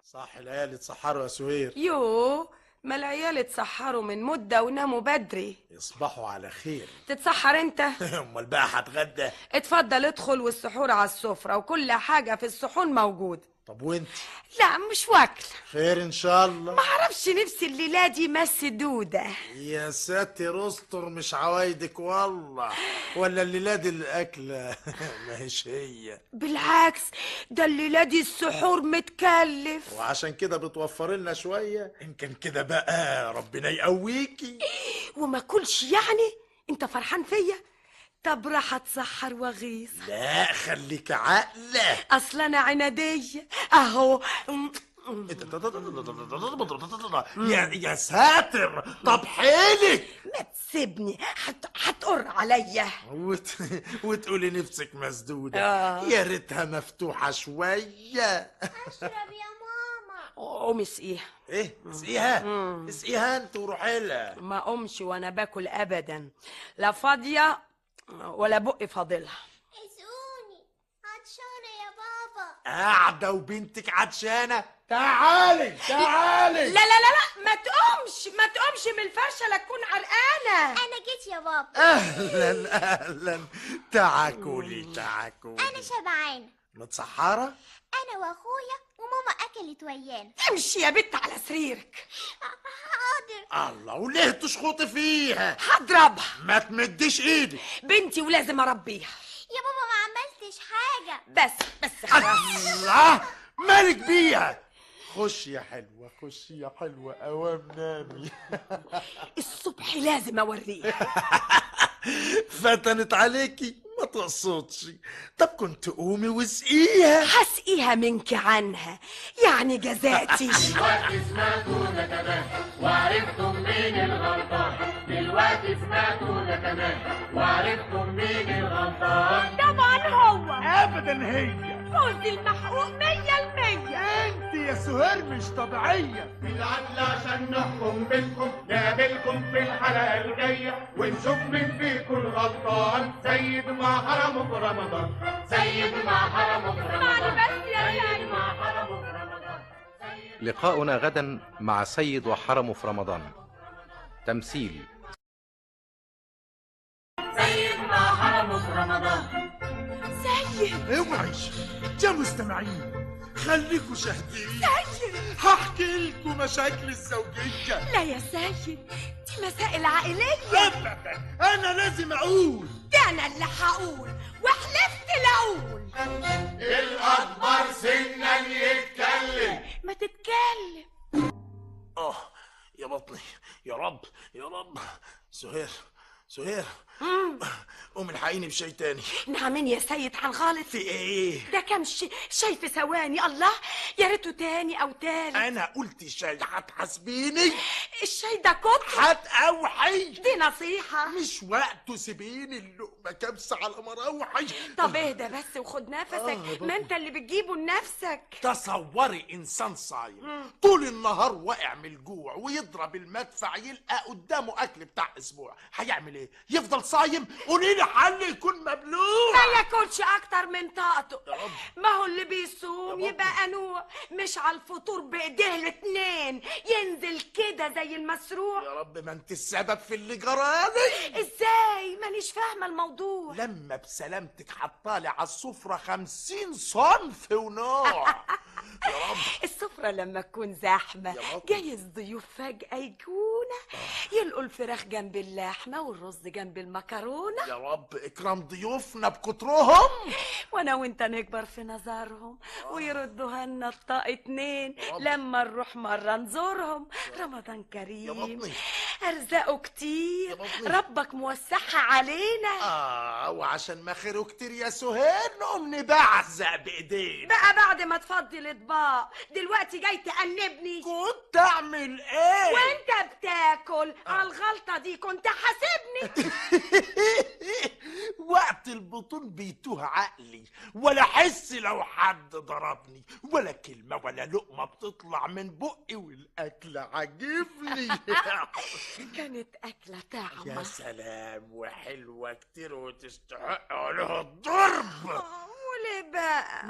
صح العيال اتسحروا يا سهير. يو، ما العيال اتسحروا من مدة وناموا بدري. يصبحوا على خير. تتسحر انت؟ امال بقى هتغدى؟ اتفضل ادخل، والسحور على السفرة وكل حاجة في الصحون موجود. طب وانت؟ لا مش واكل. خير ان شاء الله. معرفش نفسي الليلة دي مسدودة. يا ساتر استر، مش عوايدك والله. ولا الليلة دي الاكل ماهيش هي. بالعكس، ده الليلة دي السحور متكلف. وعشان كده بتوفر لنا شوية، يمكن كده بقى ربنا يقويكي. وما كلش يعني؟ انت فرحان فيا؟ طب راح اتسحر واغيظ. لا خليك عاقلة. اصل انا عنادية اهو. يا ساتر، طب حيلك. ما تسيبني، هتقر عليا. وتقولي نفسك مسدودة. آه. يا ريتها مفتوحة شوية. اشرب يا ماما. قوم اسقيها. ايه اسقيها؟ اسقيها انت وروحي لها. ما قومش وانا باكل ابدا، لا فاضية ولا بقي فاضلها. اسقوني، عطشانة يا بابا. قاعدة وبنتك عطشانة؟ تعالي تعالي. لا لا لا لا، ما تقومش ما تقومش من الفرشة لا تكون عرقانة. انا جيت يا بابا. اهلا اهلا. تعاكلي تعاكلي. انا شبعانة. متسحرة؟ انا واخويا وماما اكلت ويانا. امشي يا بت على سريرك. حاضر. الله، وليه تشخطي فيها؟ هضربها. ما تمديش ايدك. بنتي ولازم اربيها. يا بابا ما عملتش حاجة. بس خلاص. الله، مالك بيها؟ خش يا حلوة خش يا حلوة، اوام نامي. الصبح لازم اوريها. فتنت عليكي، ما تقصدش. طب كنت قومي واسقيها. هسقيها منك عنها، يعني جزاتي. دلوقتي سمعتوا ده كمان وعرفتم مين الغلطان. دلوقتي سمعتوا ده كمان وعرفتم مين الغلطان. طبعا هو. ابدا هي. فوزي المحقوق 100%. انت يا سهير مش طبيعية. بالعدل عشان نحكم بينكم، نقابلكم في الحلقة الجاية ونشوف مين فيكم الغلطان. سيد ما حرمه في رمضان، سيد ما حرمه في رمضان، سيد ما حرمه في رمضان. لقاؤنا غدا مع سيد وحرمه في رمضان. تمثيل: سيد ما حرمه في رمضان. سيد. اوعي يا مستمعين، خليكوا شاهدين. سيد. هحكي لكم مشاكل الزوجية. لا يا سيد، دي مسائل عائلية. ابدا، انا لازم اقول. ده انا اللي هقول وحلفت لاقول. الأكبر سنا يتكلم. ما تتكلم. يا بطني، يا رب يا رب. سهير سهير، قوم الحقيني بشاي تاني. نعمين يا سيد هنغلط في ايه؟ ده كام شاي في ثواني. الله، يا ريته تاني او تالت. انا قلت شاي، هتحاسبيني؟ الشاي ده كتر. هتقوحي. دي نصيحة. مش وقته، سيبيني اللقمة كبسة على مراوحي. طب اهدى بس وخد نفسك، ما انت اللي بتجيبه لنفسك. تصوري انسان صايم طول النهار واقع من الجوع ويضرب المدفع يلقى قدامه اكل بتاع اسبوع، هيعمل ايه؟ يفضل صايم؟ قولي لي حل يكون مبلوع. ما ياكلش اكتر من طاقته. يا رب. ما هو اللي بيصوم يا رب. يبقى قنوع، مش على الفطور بايديه الاتنين ينزل كده زي المسروح. يا رب، ما انت السبب في اللي جرالي. ازاي؟ مانيش فاهمه الموضوع. لما بسلامتك حطالي على السفرة 50 صنف ونوع. يا رب. السفرة لما تكون زحمة يا رب. جايز ضيوف فجأة يجونا يلقوا الفراخ جنب اللحمة والرز جنب المكرونة، يا رب اكرم ضيوفنا بكترهم. وانا وانت نكبر في نظرهم ويردوها لنا الطاق اتنين رب. لما نروح مرة نزورهم. رمضان يا كريم، بطني. ارزاقه كتير، يا بطني. ربك موسعها علينا. وعشان ما خيره كتير يا سهير نقوم نبعزق بايدينا. بقى بعد ما تفضي الاطباق دلوقتي جاي تأنبني؟ كنت اعمل ايه؟ وانت بتاكل على الغلطة دي كنت حاسبني. وقت البطون بيتوه عقلي، ولا حس لو حد ضربني، ولا كلمة ولا لقمة بتطلع من بقي، والاكل عاجبني. كانت أكلة طعمة. يا سلام، وحلوة كتير وتستحق عليها الضرب. ليه بقى؟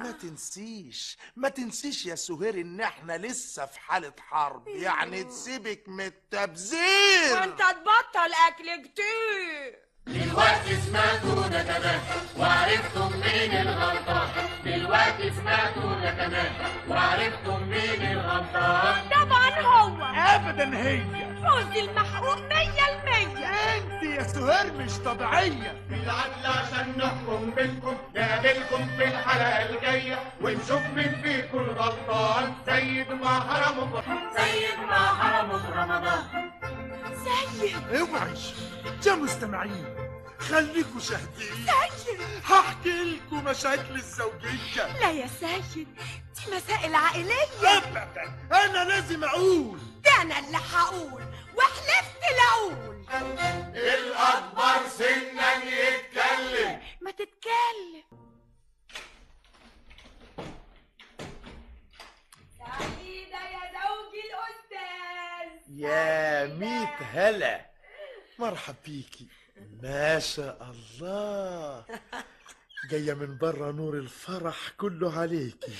ما تنسيش يا سهير ان احنا لسه في حالة حرب، يعني تسيبك من التبذير. وانت تبطل اكل كتير. دلوقتي سمعتوا ده كمان وعرفتم مين الغلطان. دلوقتي سمعتوا ده كمان وعرفتم مين الغلطان. طبعا هو. ابدا هي فوزي المحقوق 100%. انت يا سهير مش طبيعية. بالعدل عشان نحكم بينكم نقابلكم في الحلقة الجاية ونشوف مين فيكم الغلطان. سيد ما حرمه في رمضان. سيد اوعي يا مستمعين، خليكوا شاهدين. سيد. هحكي لكم مشاكل الزوجية. لا يا سيد، دي مسائل عائلية. ابدا انا لازم اقول. ده انا اللي هقول وحلفت لاقول. الأكبر سنا يتكلم. ما تتكلم. سعيدة يا زوجي الأستاذ. يا ميت هلا، مرحب بيكي. ما شاء الله، جاية من بره نور الفرح كله عليكي.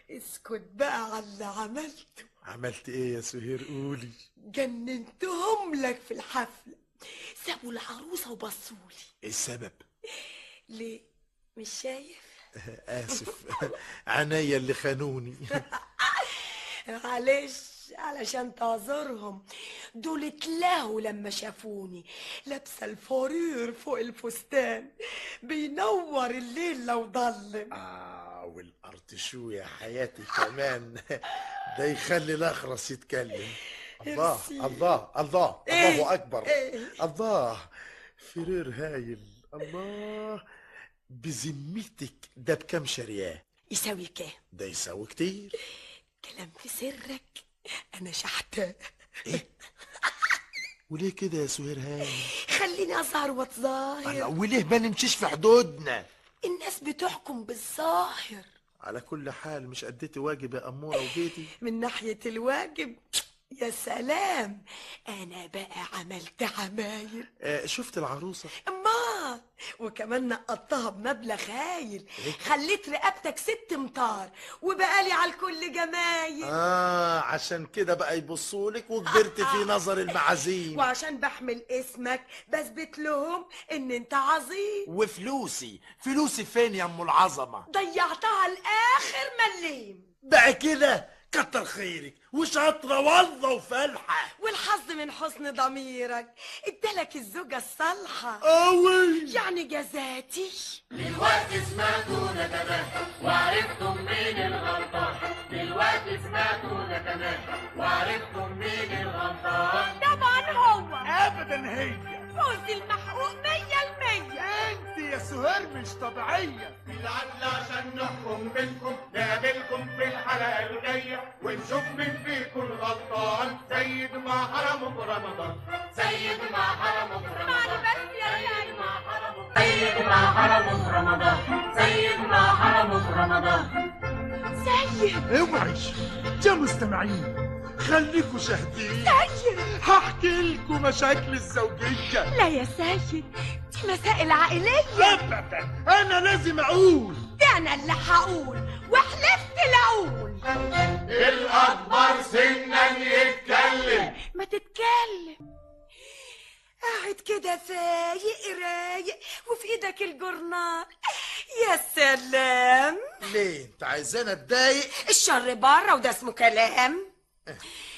اسكت بقى على اللي عملته. عملت ايه يا سهير؟ قولي. جننتهم لك في الحفلة، سابوا العروسة وبصولي. ايه السبب؟ ليه؟ مش شايف؟ اسف، عينيا اللي خانوني. معلش، علشان تعذرهم، دول اتلهوا لما شافوني لابسه الفرير فوق الفستان بينور الليل لو ضلم. والارض شو يا حياتي كمان، ده يخلي الاخرس يتكلم. الله ميرسي. الله الله، إيه؟ الله اكبر. إيه؟ الله، فرير هايل. الله، بذمتك ده بكم شرياه؟ يساوي كام؟ ده يساوي كتير. كلام في سرك، انا شحتاه. ايه؟ وليه كده يا سهير هايل؟ خليني اظهر واتظاهر. وليه ما نمشيش في حدودنا؟ الناس بتحكم بالظاهر. على كل حال مش أديتي واجب يا أمورة وجيتي. من ناحية الواجب يا سلام، انا بقى عملت عمايل. شفت العروسة؟ امال، وكمان نقطتها بمبلغ هايل. خليت رقبتك 6 امتار وبقالي على الكل جمايل. عشان كده بقى يبصولك وكبرت في نظر المعازيم. وعشان بحمل اسمك بثبت لهم ان انت عظيم. وفلوسي فين يا ام العظمة؟ ضيعتها الاخر مليم. بقى كده كتر خيرك وشاطرة والله وفالحة. والحظ من حسن ضميرك ادالك الزوجة الصالحة. قوي يعني جزاتي. دلوقتي سمعتوا ده كمان وعرفتم مين الغلطان. دلوقتي سمعتوا ده كمان وعرفتم مين الغلطان. طبعا هو. ابدا هي فوزي المحقوق 100%. انت يا سهير مش طبيعية. بالعدل عشان نحكم بينكم نقابلكم في الحلقة الجاية ونشوف مين فيكم الغلطان. سيد ما حرمه في رمضان. سيد ما حرمه في رمضان. سيد ما حرمه في رمضان. سيد ما حرمه في رمضان. سيد. اوعي يا مستمعين، خليكوا شاهدين. سيد. هحكي لكم مشاكل الزوجية. لا يا سيد، دي مسائل عائلية. ابدا انا لازم اقول. ده انا اللي هقول وحلفت لاقول. الأكبر سنا يتكلم. ما تتكلم. قاعد كده فايق رايق وفي ايدك الجورنال. يا سلام. ليه انت عايزانا اتضايق؟ الشر بره وده اسمه كلام.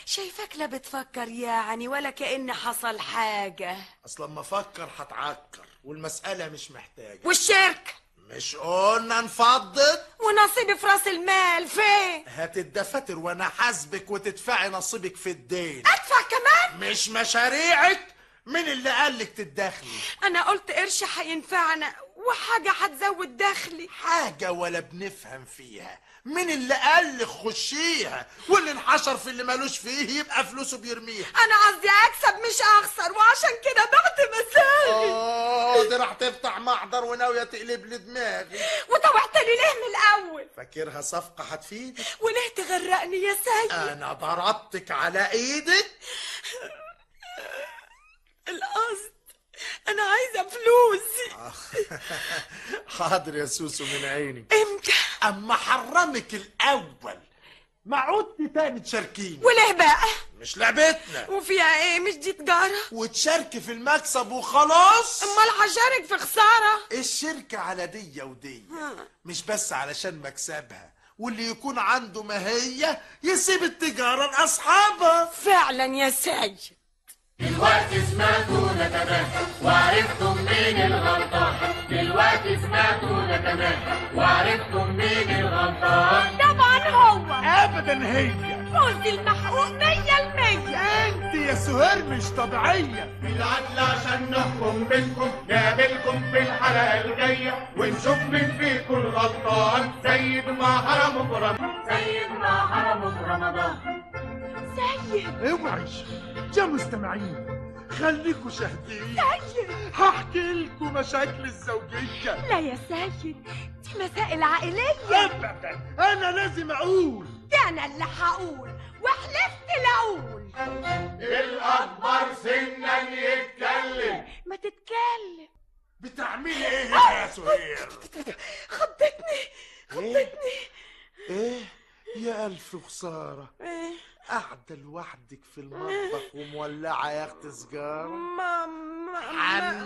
شايفك لا بتفكر يعني ولا كأن حصل حاجة. اصلا ما افكر هتعكر والمسألة مش محتاجة. والشركة مش قلنا نفضل؟ ونصيبي في راس المال فين؟ هات الدفاتر وانا حاسبك وتدفعي نصيبك في الدين. ادفع كمان؟ مش مشاريعك. مين اللي قالك تتدخلي؟ انا قلت قرش هينفعنا وحاجة هتزود دخلي. حاجة ولا بنفهم فيها. مين اللي قالك خشيها؟ واللي انحشر في اللي مالوش فيه يبقى فلوسه بيرميها. انا قصدي اكسب مش اخسر، وعشان كده بعت مساغي. دي راح تفتح محضر وناوية تقلب لي دماغي. وطوعت لي ليه من الاول؟ فاكرها صفقة هتفيدك؟ وليه تغرقني يا سيد؟ انا ضربتك على ايدك. القصد انا عايزه فلوس. حاضر يا سوسو من عيني. امتى؟ اما حرمك الاول ما عدت تاني تشاركيني. وليه بقى؟ مش لعبتنا. وفيها ايه؟ مش دي تجاره؟ وتشاركي في المكسب وخلاص. امال هشارك في خساره؟ الشركة على دي ودي، مش بس علشان مكسبها، واللي يكون عنده ماهية يسيب التجارة لأصحابها. فعلا يا سيد. دلوقتي سمعتوا ده كمان وعرفتم مين الغلطان. دلوقتي سمعتوا ده كمان وعرفتم مين الغلطان. طبعا هو. أبدا هي. فوز المحقوق 100%. أنت يا سهير مش طبيعية. بالعدل عشان نحكم بينكم نقابلكم في الحلقة الجاية ونشوف مين فيكم الغلطان. سيد ما حرمه في رمضان. سيد ما حرمه في رمضان. سيد. اوعي يا مستمعين، خليكوا شاهدين. هحكي لكم مشاكل الزوجية. لا يا سيد، دي مسائل عائلية. أبدا، أنا لازم أقول. ده أنا اللي هقول وحلفت لأقول. الأكبر سنا يتكلم. ما تتكلم. بتعملي إيه يا سهير؟ خضتني. إيه؟ يا ألف خسارة. إيه؟ قاعدة لوحدك في المطبخ ومولعة يا أخت سجارة.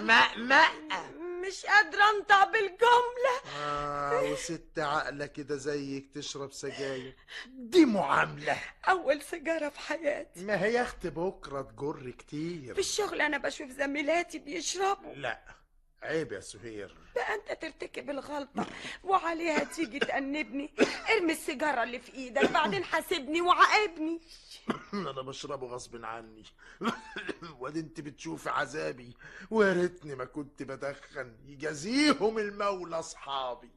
مقمقة. مش قادرة أنطق بالجملة. وست عقلة كده زيك تشرب سجاير، دي معاملة. أول سيجارة في حياتي. ما هي أخت بكرة تجر كتير. في الشغل أنا بشوف زميلاتي بيشربوا. لا عيب يا سهير. بقى أنت ترتكب الغلطة وعليها تيجي تأنبني. ارمي السيجارة اللي في إيدك بعدين حاسبني وعاقبني. انا بشربه غصب عني. وادي انت بتشوفي عذابي، ويا ريتني ما كنت بدخن. يجازيهم المولى اصحابي.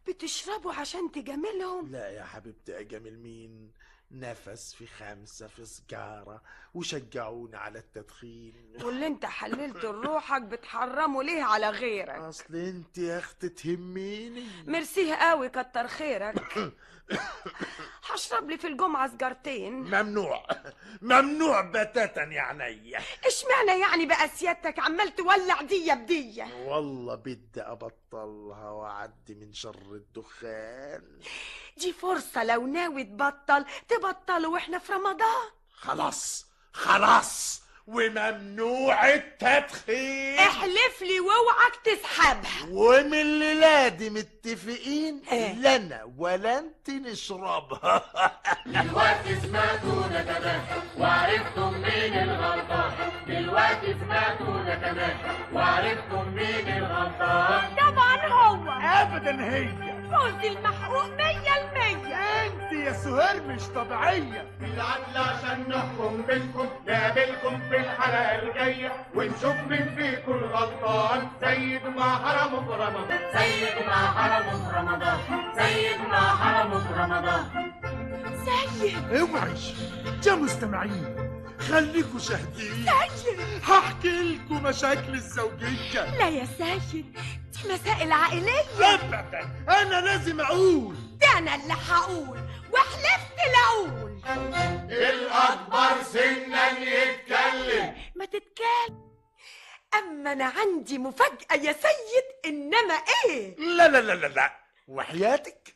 بتشربوا عشان تجاملهم؟ لا يا حبيبتي، اجامل مين؟ نفس في 5 في سجارة وشجعوني على التدخين. واللي انت حللت لروحك بتحرمه ليه على غيرك؟ اصل انت يا اخت تهميني. ميرسيه قوي، كتر خيرك. هشرب لي في الجمعة سجارتين. ممنوع ممنوع بتاتا يا عينيا. اشمعنى يعني بقى سيادتك عمال تولع دية بدية؟ والله بدي ابطلها واعدي من شر الدخان. دي فرصة، لو ناوي تبطل واحنا في رمضان. خلاص وممنوع التدخين. احلف لي واوعك تسحبها. ومن الليلة دي متفقين إيه؟ لا انا ولا انت نشربها. دلوقتي سمعتوا ده كمان وعرفتم مين الغلطان. دلوقتي سمعتوا ده كمان وعرفتم مين الغلطان. طبعا هو. ابدا هي. فوز المحقوق 100%. انت يا سهير مش طبيعية. بالعدل عشان نحكم بينكم نقابلكم في الحلقة الجاية ونشوف مين فيكم الغلطان. سيد ما حرمه في رمضان. سيد ما حرمه في رمضان. سيد ما حرمه في رمضان. سيد. اوعي يا مستمعين، خليكوا شاهدين. هحكي لكم مشاكل الزوجية. لا يا سيد، دي مسائل عائلية. ابدا، انا لازم اقول. ده انا اللي هقول وحلفت لأقول. الأكبر سنا يتكلم. ما تتكلم. اما انا عندي مفاجأة يا سيد. انما ايه؟ لا وحياتك.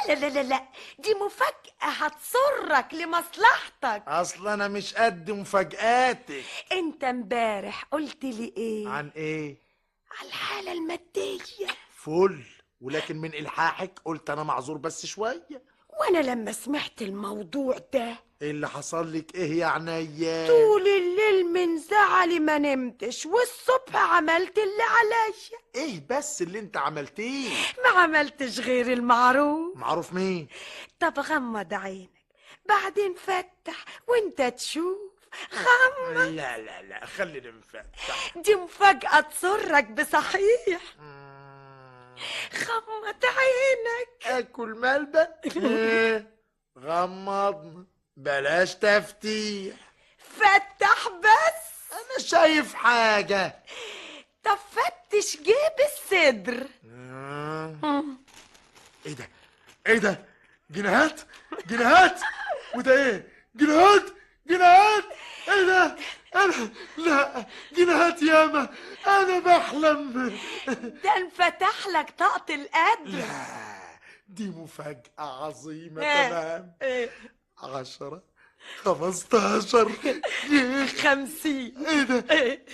لا، دي مفاجأة هتسرك لمصلحتك. اصل انا مش قد مفاجآتك. انت امبارح قلت لي ايه؟ عن ايه؟ على الحالة المادية. فل، ولكن من الحاحك قلت انا معذور بس شوية. وانا لما سمعت الموضوع ده ايه اللي حصل لك؟ ايه يا عينيا؟ طول الليل من زعلي ما نمتش، والصبح عملت اللي عليا. ايه بس اللي انت عملتيه؟ ما عملتش غير المعروف. معروف مين؟ طب غمض عينك بعدين فتح وانت تشوف. غمض. لا خلينا نفتح. دي مفاجأة تسرك بصحيح. غمض عينك. اكل ملبن. ايه؟ غمضنا، بلاش تفتيح. فتح بس. انا شايف حاجة. طب فتش جيب الصدر. ايه ده؟ جنيهات. وده ايه؟ جنيهات. ايه ده؟ انا لا، جنيهات ياما، انا بحلم. ده انفتح لك طاقة القدر. لا، دي مفاجأة عظيمة. إيه؟ تمام. إيه؟ 10 15 50. ايه ده؟ إيه؟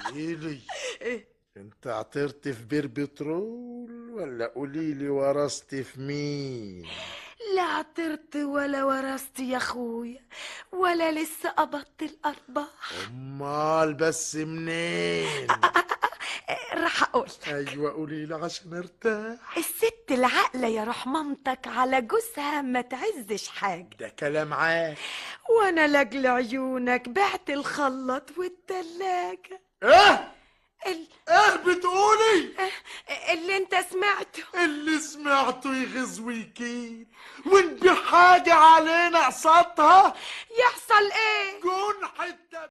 قوليلي، إيه؟ انت عطرت في بير بترول ولا قوليلي ورثت في مين؟ لا عطرت ولا ورثت يا اخويا، ولا لسه قبضت الارباح. امال بس منين؟ راح اقول ايوه قوليلي عشان ارتاح. الست العاقله يا روح مامتك على جوزها ما تعزش حاجه، ده كلام عام. وانا لاجل عيونك بعت الخلاط والتلاجة. ايه ال... ايه بتقولي؟ اللي انت سمعته. اللي سمعته يغز ويكيد، ونبيع حاجة علينا قصادها. يحصل ايه؟